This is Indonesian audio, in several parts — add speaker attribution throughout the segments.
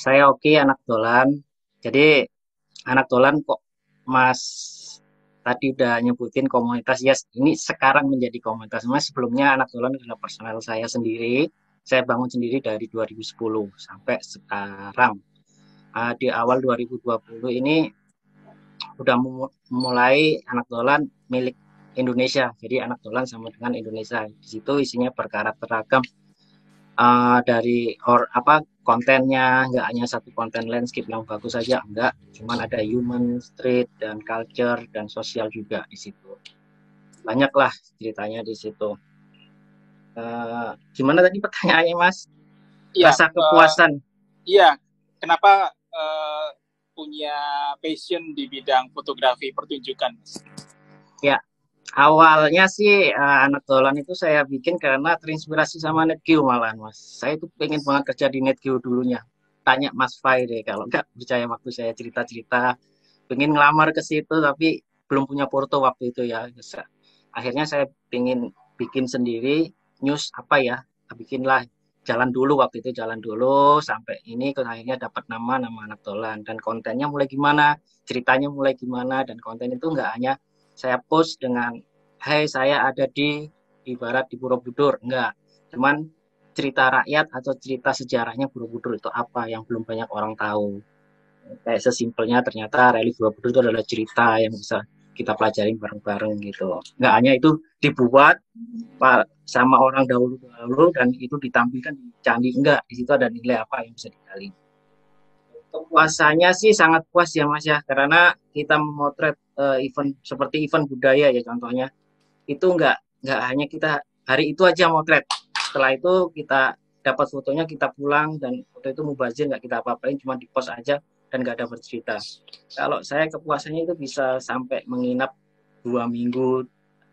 Speaker 1: Saya oke anak dolan. Jadi anak dolan kok Mas tadi udah nyebutin komunitas. Yes, ini sekarang menjadi komunitas. Mas sebelumnya anak dolan adalah personal saya sendiri. Saya bangun sendiri dari 2010 sampai sekarang. Di awal 2020 ini udah mulai anak dolan milik Indonesia. Jadi anak dolan sama dengan Indonesia. Di situ isinya berkarakter ragam, dari kontennya nggak hanya satu konten landscape yang bagus saja, enggak, cuman ada human, street, dan culture dan sosial juga di situ. Banyaklah ceritanya di situ. Gimana tadi pertanyaannya, Mas?
Speaker 2: Iya,
Speaker 1: Rasa kepuasan.
Speaker 2: iya. Kenapa punya passion di bidang fotografi pertunjukan?
Speaker 1: Ya, awalnya sih anak dolan itu saya bikin karena terinspirasi sama NetGeo malahan, Mas. Saya tuh pengen banget kerja di NetGeo dulunya. Tanya Mas Fai deh kalau nggak percaya waktu saya cerita-cerita. Pengen ngelamar ke situ tapi belum punya porto waktu itu ya. Akhirnya saya pengen bikin sendiri news apa ya. Bikinlah jalan dulu waktu itu, jalan dulu sampai ini akhirnya dapat nama anak dolan, dan kontennya mulai gimana, ceritanya mulai gimana, dan konten itu nggak hanya saya post dengan hai saya ada di ibarat di Borobudur, enggak, cuman cerita rakyat atau cerita sejarahnya Borobudur itu apa yang belum banyak orang tahu. Kayak sesimpelnya ternyata Rally Borobudur itu adalah cerita yang bisa kita pelajarin bareng-bareng gitu. Nggak hanya itu dibuat sama orang dahulu-dahulu dan itu ditampilkan di candi, enggak, di situ ada nilai apa yang bisa digali. Kepuasannya sih sangat puas ya Mas ya, karena kita memotret event seperti event budaya ya contohnya, itu nggak hanya kita hari itu aja motret, setelah itu kita dapat fotonya kita pulang dan foto itu mubazir, nggak kita apa-apain, cuma di post aja dan nggak ada bercerita. Kalau saya kepuasannya itu bisa sampai menginap 2 minggu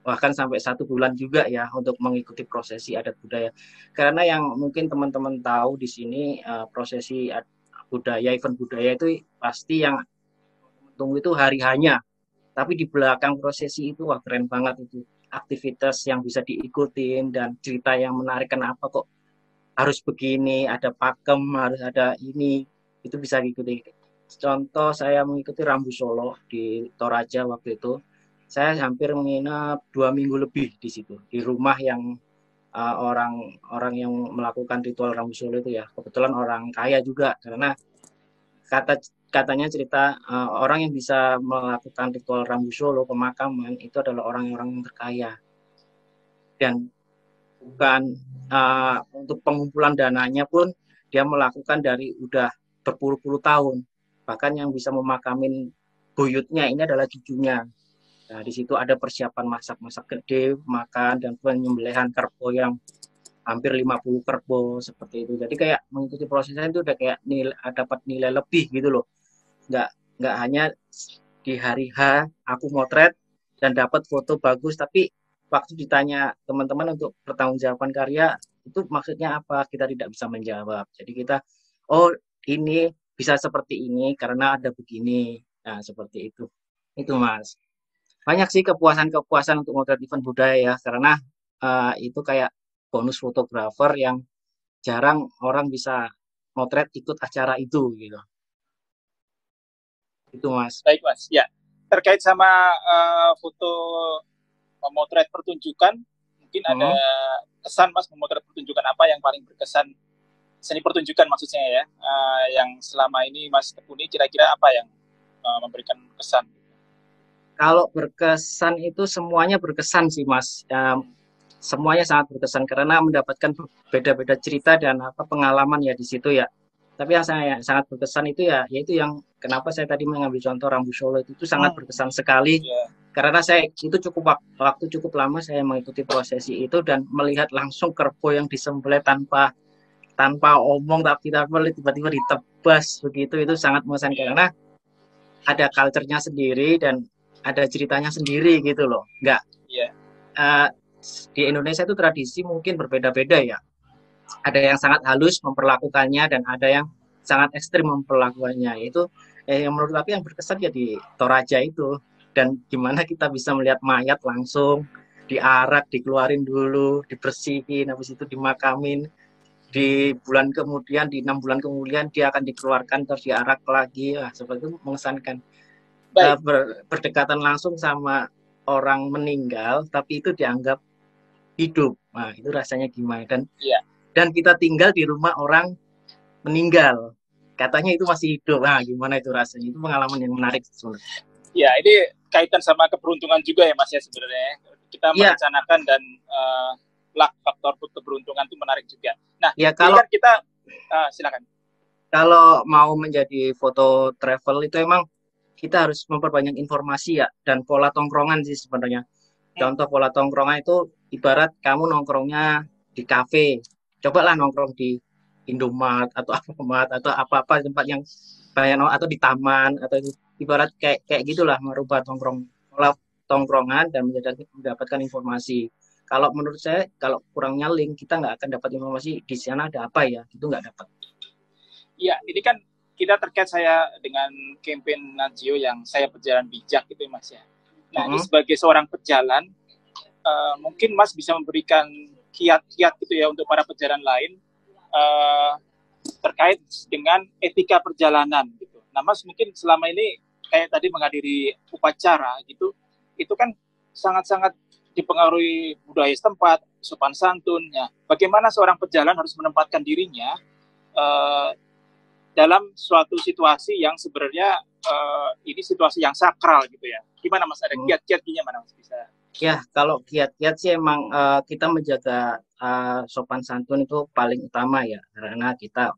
Speaker 1: bahkan sampai 1 bulan juga ya untuk mengikuti prosesi adat budaya, karena yang mungkin teman-teman tahu di sini prosesi budaya, event budaya itu pasti yang tunggu itu hari hanya, tapi di belakang prosesi itu wah keren banget itu, aktivitas yang bisa diikutin dan cerita yang menarik, kenapa kok harus begini, ada pakem, harus ada ini, itu bisa diikuti. Contoh saya mengikuti Rambu Solo di Toraja waktu itu, saya hampir menginap 2 minggu lebih di situ, di rumah yang orang-orang yang melakukan ritual Rambu Solo itu ya kebetulan orang kaya juga, karena katanya cerita orang yang bisa melakukan ritual Rambu Solo pemakaman itu adalah orang-orang yang terkaya, dan bukan untuk pengumpulan dananya pun dia melakukan dari udah berpuluh-puluh tahun, bahkan yang bisa memakamin buyutnya ini adalah cucunya. Nah, di situ ada persiapan masak-masak gede, makan, dan penyembelihan kerbau yang hampir 50 kerbau seperti itu. Jadi kayak mengikuti prosesnya itu udah kayak dapat nilai lebih gitu loh. Nggak nggak hanya di hari H aku motret dan dapat foto bagus, tapi waktu ditanya teman-teman untuk pertanggungjawaban karya itu maksudnya apa, kita tidak bisa menjawab. Jadi kita, oh ini bisa seperti ini karena ada begini. Nah seperti itu Mas. Banyak sih kepuasan-kepuasan untuk motret event budaya ya, karena itu kayak bonus fotografer yang jarang orang bisa motret ikut acara itu gitu. Itu Mas.
Speaker 2: Baik, Mas. Ya, terkait sama foto memotret pertunjukan, mungkin ada
Speaker 1: Hmm.
Speaker 2: kesan Mas memotret pertunjukan apa yang paling berkesan, seni pertunjukan maksudnya ya, yang selama ini Mas tekuni, kira-kira apa yang memberikan kesan?
Speaker 1: Kalau berkesan itu semuanya berkesan sih Mas. Semuanya sangat berkesan karena mendapatkan beda-beda cerita dan pengalaman ya di situ ya. Tapi yang saya sangat berkesan itu ya, yaitu yang kenapa saya tadi mengambil contoh Rambu Solo itu sangat berkesan sekali,
Speaker 2: Ya,
Speaker 1: karena saya itu waktu cukup lama saya mengikuti prosesi itu dan melihat langsung kerbau yang disembelih tanpa tanpa omong, tapi tiba-tiba ditebas begitu, itu sangat mengesankan karena ada culture-nya sendiri dan ada ceritanya sendiri gitu loh. Nggak
Speaker 2: ya,
Speaker 1: uh, di Indonesia itu tradisi mungkin berbeda-beda ya. Ada yang sangat halus memperlakukannya dan ada yang sangat ekstrim memperlakukannya. Itu yang menurut aku yang berkesan ya di Toraja itu, dan gimana kita bisa melihat mayat langsung diarak, dikeluarin dulu, dibersihin, habis itu dimakamin. Di bulan kemudian, di 6 bulan kemudian dia akan dikeluarkan terus diarak lagi. Wah, seperti itu mengesankan.
Speaker 2: Baik,
Speaker 1: Berdekatan langsung sama orang meninggal, tapi itu dianggap hidup. Nah, itu rasanya gimana?
Speaker 2: ya.
Speaker 1: Dan kita tinggal di rumah orang meninggal. Katanya itu masih hidup. Nah, gimana itu rasanya? Itu pengalaman yang menarik sebenarnya.
Speaker 2: Ya, ini kaitan sama keberuntungan juga ya Mas ya sebenarnya. Kita
Speaker 1: Iya,
Speaker 2: merencanakan dan luck faktor keberuntungan itu menarik juga. Nah,
Speaker 1: ya
Speaker 2: ini
Speaker 1: kalau
Speaker 2: kan kita silakan.
Speaker 1: kalau mau menjadi foto travel itu emang kita harus memperbanyak informasi ya dan pola tongkrongan sih sebenarnya.
Speaker 2: Hmm,
Speaker 1: Contoh pola tongkrongan itu ibarat kamu nongkrongnya di kafe. Cobalah nongkrong di Indomaret atau Alfamart atau apa-apa tempat yang banyak atau di taman atau ibarat kayak kayak gitulah merubah pola tongkrongan dan mendapatkan informasi. Kalau menurut saya kalau kurangnya link kita nggak akan dapat informasi di sana ada apa ya itu nggak dapat.
Speaker 2: ya, ini kan kita terkait saya dengan campaign Najio yang saya berjalan bijak gitu ya Mas ya. Nah, ini
Speaker 1: Mm-mm.
Speaker 2: sebagai seorang pejalan, mungkin Mas bisa memberikan kiat-kiat gitu ya untuk para pejalan lain uh, terkait dengan etika perjalanan gitu. Nah, Mas mungkin selama ini kayak tadi menghadiri upacara gitu, itu kan sangat-sangat dipengaruhi budaya setempat, sopan santunnya. Bagaimana seorang pejalan harus menempatkan dirinya uh, dalam suatu situasi yang sebenarnya ini situasi yang sakral gitu ya. Gimana Mas? Ada
Speaker 1: Mm.
Speaker 2: kiat-kiatnya mana Mas bisa?
Speaker 1: Ya, kalau kiat-kiat sih emang kita menjaga sopan santun itu paling utama ya, karena kita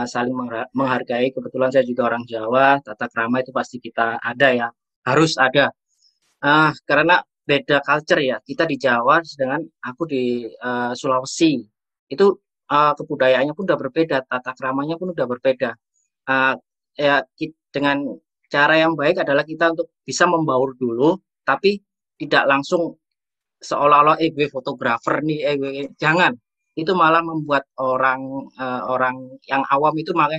Speaker 1: saling menghargai. Kebetulan saya juga orang Jawa, tata krama itu pasti kita ada ya, harus ada. Karena beda culture ya, kita di Jawa, sedangkan aku di Sulawesi. Itu kebudayaannya pun udah berbeda, tata kramanya pun udah berbeda. Uh, Ya, dengan cara yang baik adalah kita untuk bisa membaur dulu, tapi tidak langsung seolah-olah gue fotografer nih gue jangan itu malah membuat orang yang awam itu malah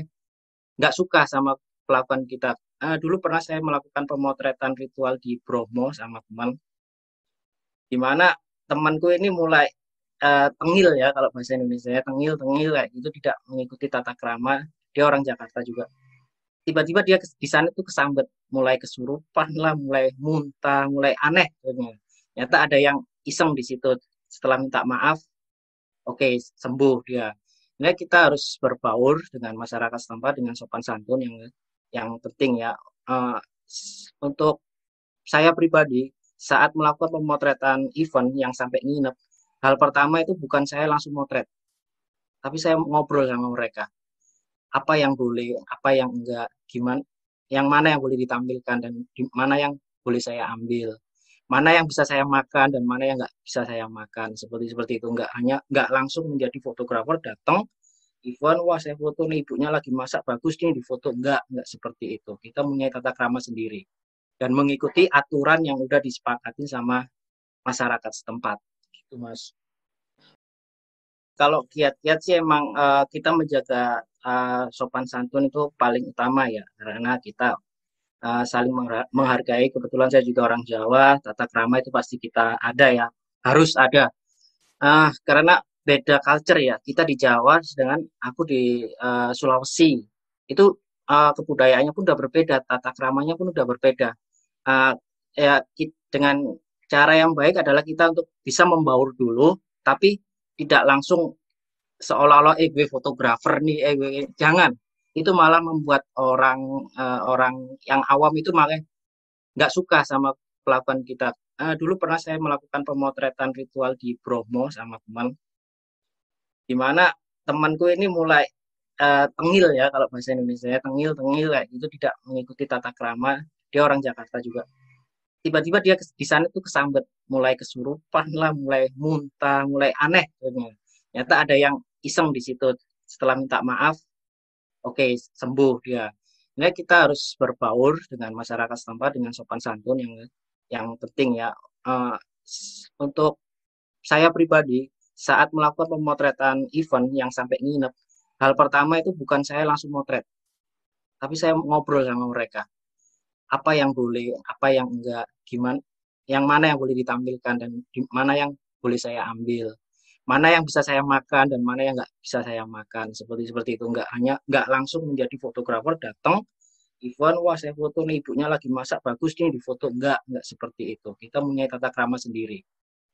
Speaker 1: nggak suka sama pelakuan kita. Dulu pernah saya melakukan pemotretan ritual di Bromo sama teman di mana temanku ini mulai tengil ya kalau bahasa Indonesia tengil tengil kayak itu tidak mengikuti tata krama. Dia orang Jakarta juga, tiba-tiba dia di sana tuh kesambet mulai kesurupan lah mulai muntah mulai aneh ternyata ada yang iseng di situ setelah minta maaf. Oke, sembuh dia. Nah, kita harus berbaur dengan masyarakat setempat dengan sopan santun yang penting ya. Eh, untuk saya pribadi saat melakukan pemotretan event yang sampai nginep, hal pertama itu bukan saya langsung motret, tapi saya ngobrol sama mereka. Apa yang boleh, apa yang enggak, gimana, yang mana yang boleh ditampilkan dan mana yang boleh saya ambil, mana yang bisa saya makan dan mana yang nggak bisa saya makan, seperti seperti itu. Nggak langsung menjadi fotografer datang event, wah saya foto nih ibunya lagi masak bagus nih di foto, nggak seperti itu. Kita punya tata krama sendiri dan mengikuti aturan yang udah disepakati sama masyarakat setempat gitu mas. Kalau kiat-kiat sih emang kita menjaga sopan santun itu paling utama ya, karena kita saling menghargai. Kebetulan saya juga orang Jawa, tata krama itu pasti kita ada ya, harus ada. Karena beda culture ya, kita di Jawa, sedangkan aku di Sulawesi. Itu kebudayaannya pun udah berbeda, tata kramanya pun udah berbeda. Uh, Ya, dengan cara yang baik adalah kita untuk bisa membaur dulu, tapi tidak langsung seolah-olah gue fotografer nih gue jangan itu malah membuat orang yang awam itu malah nggak suka sama pelakuan kita. Dulu pernah saya melakukan pemotretan ritual di Bromo sama teman di mana temanku ini mulai tengil ya kalau bahasa Indonesia tengil tengil kayak itu tidak mengikuti tata krama. Dia orang Jakarta juga, tiba-tiba dia di sana tuh kesambet mulai kesurupan lah mulai muntah mulai aneh ternyata ada yang iseng di situ setelah minta maaf. Oke, sembuh dia. Nah, kita harus berbaur dengan masyarakat setempat dengan sopan santun yang penting ya. Eh, untuk saya pribadi saat melakukan pemotretan event yang sampai nginep, hal pertama itu bukan saya langsung motret, tapi saya ngobrol sama mereka. Apa yang boleh, apa yang enggak, gimana yang mana yang boleh ditampilkan dan mana yang boleh saya ambil, mana yang bisa saya makan dan mana yang nggak bisa saya makan, seperti seperti itu. Nggak langsung menjadi fotografer datang event, wah saya foto nih ibunya lagi masak bagus nih di foto, nggak seperti itu. Kita punya tata krama sendiri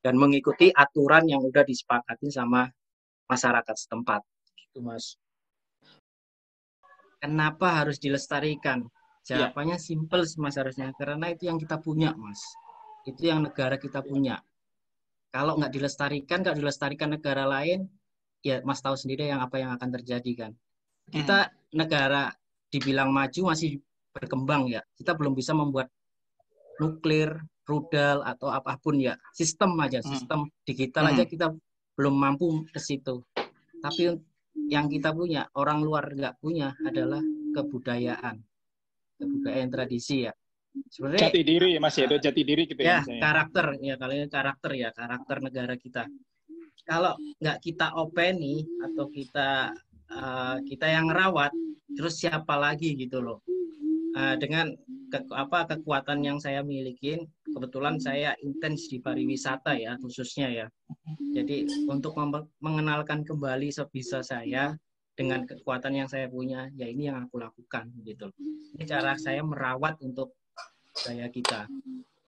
Speaker 1: dan mengikuti aturan yang udah disepakati sama masyarakat setempat gitu Mas. Kenapa harus dilestarikan?
Speaker 2: Iya.
Speaker 1: Jawabannya simple Mas, harusnya karena itu yang kita punya Mas, itu yang negara kita punya. Kalau nggak dilestarikan negara lain, ya Mas tahu sendiri yang apa yang akan terjadi kan.
Speaker 2: Hmm.
Speaker 1: Kita negara dibilang maju masih berkembang ya, kita belum bisa membuat nuklir, rudal atau apapun ya, sistem aja,
Speaker 2: Hmm.
Speaker 1: sistem digital aja
Speaker 2: Hmm.
Speaker 1: kita belum mampu ke situ. Tapi yang kita punya, orang luar nggak punya adalah kebudayaan, kebudayaan tradisi ya. Sebenarnya
Speaker 2: Jati diri Mas ya, itu jati diri gitu ya
Speaker 1: ya
Speaker 2: Mas ya.
Speaker 1: karakter negara kita. Kalau nggak kita openi atau kita yang rawat, terus siapa lagi gitu loh. Dengan kekuatan yang saya miliki, kebetulan saya intens di pariwisata ya khususnya ya. Jadi untuk mengenalkan kembali sebisa saya dengan kekuatan yang saya punya, ya ini yang aku lakukan gitu. Ini cara saya merawat untuk budaya kita.